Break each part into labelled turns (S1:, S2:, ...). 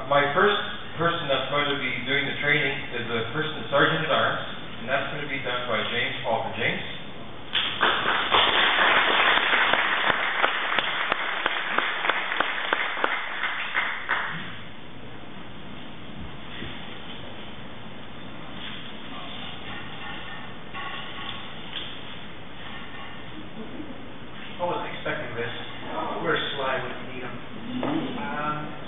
S1: My first person that's going to be doing the training is the first Sergeant at Arms, and that's going to be done by James Falcon. James?
S2: I wasn't expecting this. We're sly when we need them.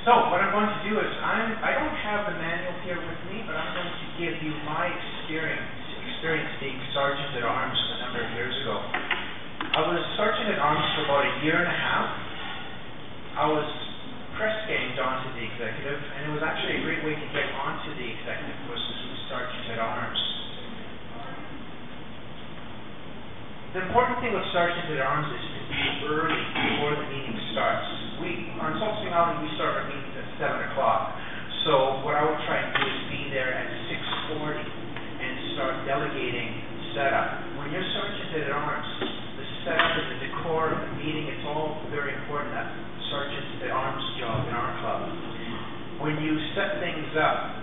S2: So what I'm going to do is I don't have the manual here with me, but I'm going to give you my experience being Sergeant at Arms a number of years ago. I was Sergeant at Arms for about a year and a half. I was press ganged onto the executive, and it was actually a great way to get onto the executive was through Sergeant at Arms. The important thing with Sergeant at Arms is to be early before the meeting starts. On Salt Spring Island, we start our meetings at 7 o'clock. So what I would try and do is be there at 6:40 and start delegating setup. When you're Sergeant at Arms, the setup and the decor of the meeting, it's all very important. That's the Sergeant at Arms job in our club. When you set things up,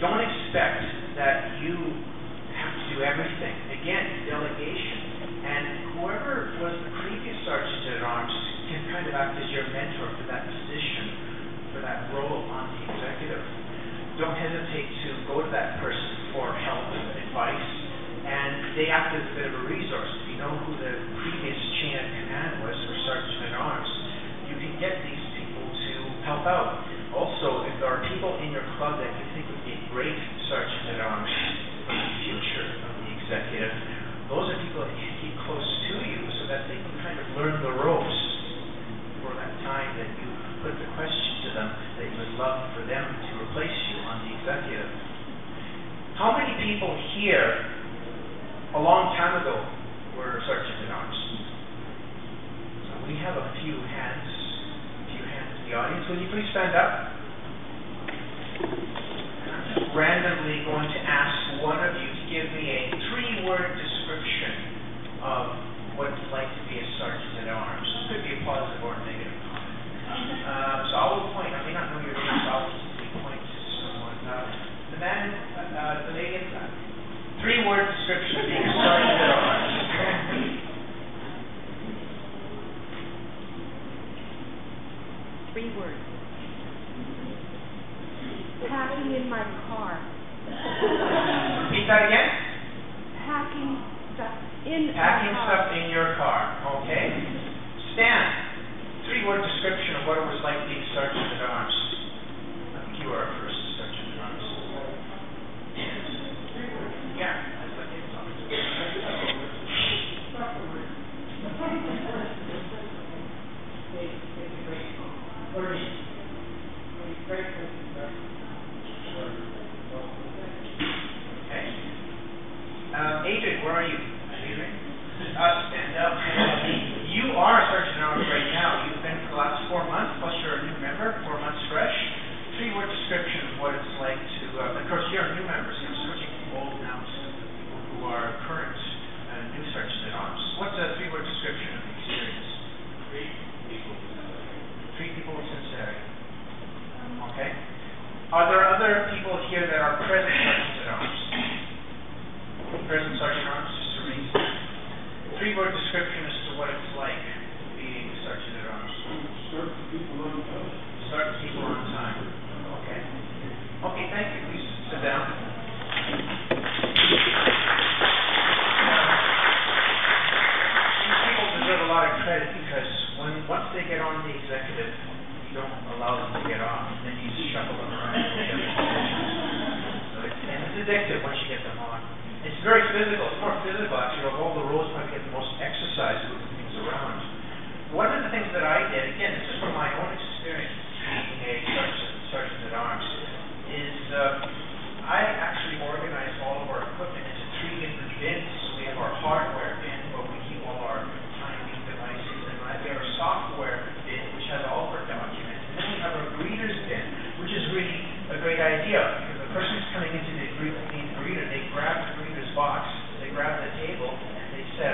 S2: don't expect that you have to do everything. Again, delegation. And whoever was the previous Sergeant at Arms can kind of act as your mentor for that position, for that role on the executive. Don't hesitate to go to that person for help and advice. And they act as a bit of a resource. If you know who the previous chain of command was for Sergeant at Arms, you can get these people to help out. Also, if there are people in your club that you think would be a great Sergeant at Arms for the future of the executive, those are people that you keep close to you so that they can kind of learn the ropes for that time that you put the question to them that you would love for them to replace you on the executive. How many people here a long time ago were Sergeant at Arms? So we have a few hands in the audience. Will you please stand up? Randomly going to ask one of you to give me a 3-word description of what it's like to be a Sergeant at Arms. This could be a positive or a negative comment. So I will point. I may not know your name, so I'll simply point to someone. The lady, 3-word description of being a Sergeant at Arms.
S3: 3 words. Packing in my car.
S2: Repeat that again?
S3: Packing stuff in
S2: Packing
S3: my car.
S2: stuff in your car. Okay. Stan, 3-word description of what it was like being Sergeant at Arms. I think you were our first Sergeant at Arms. Yeah. Adrian, where are you? Adrian? Stand up. You are a Sergeant at Arms right now. You've been for the last 4 months, plus you're a new member, 4 months fresh. 3-word description of what it's like to, of course, you're a new member, so I'm switching from old now to people who are current new Sergeant at Arms. What's a 3-word description of the experience? Treat people with sincerity. Okay. Are there other people here that are present Sergeants at Arms? Present Sergeant at Arms, just to raise 3-word description as to what it's like being Sergeant at Arms.
S4: Start the people on time.
S2: Start the people on time. Okay. Okay, thank you. Please sit down. These people deserve a lot of credit because once they get on the executive, you don't allow them to get off. Then you just shuffle them around to the other positions. And it's addictive once you get them on. It's very physical. It's more physical, actually. Of all the roles, probably get the most exercise moving things around. One of the things that I did, again, this is from my own experience being a Sergeant at Arms, is I actually organized all of our equipment into 3 different bins. So we have our hardware bin, where we keep all our timing devices, and we have our software bin, which has all of our documents. And then we have our greeters bin, which is really a great idea, because the person who's coming into the greeter, they grab the greeter's box, they grab the table, and they set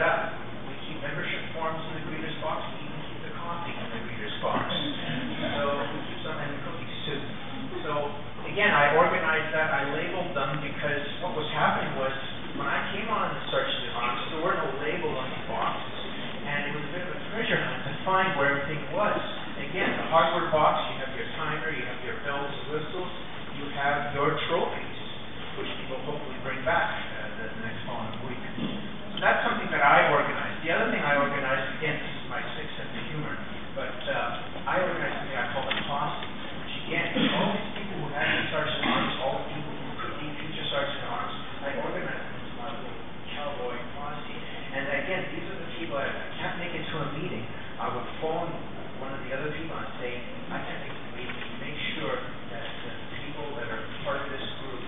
S2: people that I can't make it to a meeting, I would phone one of the other people and say, I can't make the meeting. Make sure that the people that are part of this group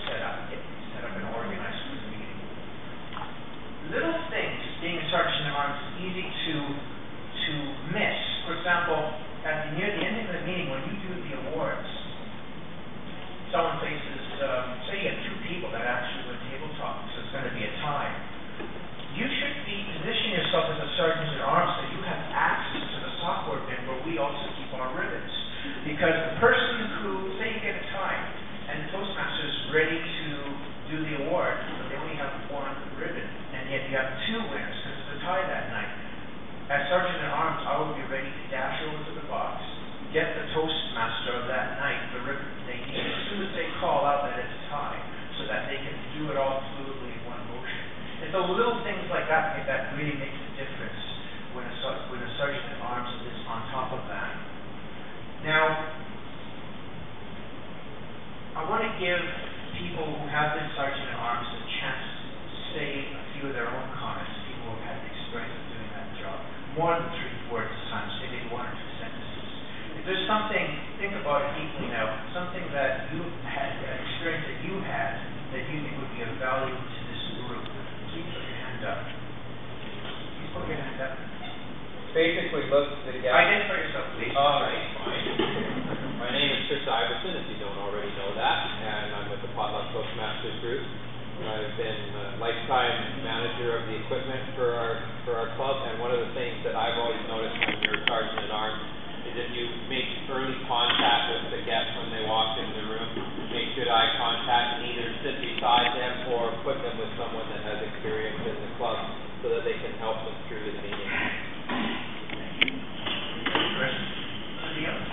S2: set up and organized for the meeting. Little things, being a sergeant at arms, is easy to miss. For example, near the end of the meeting, when you do the awards, someone faces, say you have two people that actually win table talk, so it's going to be a tie. You should position yourself as a sergeant at arms so you have access to the software bin where we also keep our ribbons. Because the person who, say you get a tie, and the Toastmaster is ready to do the award, but they only have one ribbon, and yet you have two winners because it's a tie that night. As sergeant at arms, I will be ready to dash over to the box, get the Toastmaster of that night the ribbon they need as soon as they call out that it's a tie, so that they can do it all fluidly in one motion. It's the little things like that that really makes a difference when a sergeant at arms is on top of that. Now, I want to give people who have been sergeant at arms a chance to say a few of their own comments, people who have had the experience of doing that job. More than 3 words at times, say maybe 1 or 2 sentences. If there's something, think about it deeply now, something that you had, an experience that you had, that you think would be of value to this group, please put your hand up. Please put your hand up.
S1: Basically, look,
S2: Identify yourself, please.
S1: All right, fine. My name is Chris Iverson, if you don't already know that, and I'm with the Potluck Toastmasters group. I've been lifetime manager of the equipment for our club, and one of the things that I've always noticed when you're a sergeant at arms is if you make early contact with the guests when they walk in the room, make good eye contact, and either sit beside them or put them with someone that has experience in the club so that they can help them through the meeting.
S2: Anything else?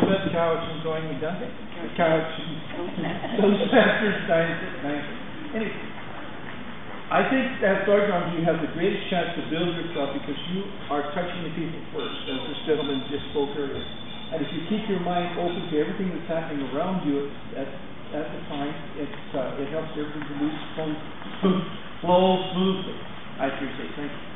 S5: Best couch enjoying the Dundee? Couch. Toastmasters, nice. Anyway, I think as sergeant you have the greatest chance to build your club because you are touching the people first, as this gentleman just spoke earlier. And if you keep your mind open to everything that's happening around you at the time, it helps everything to flow smoothly. I appreciate it. Thank you.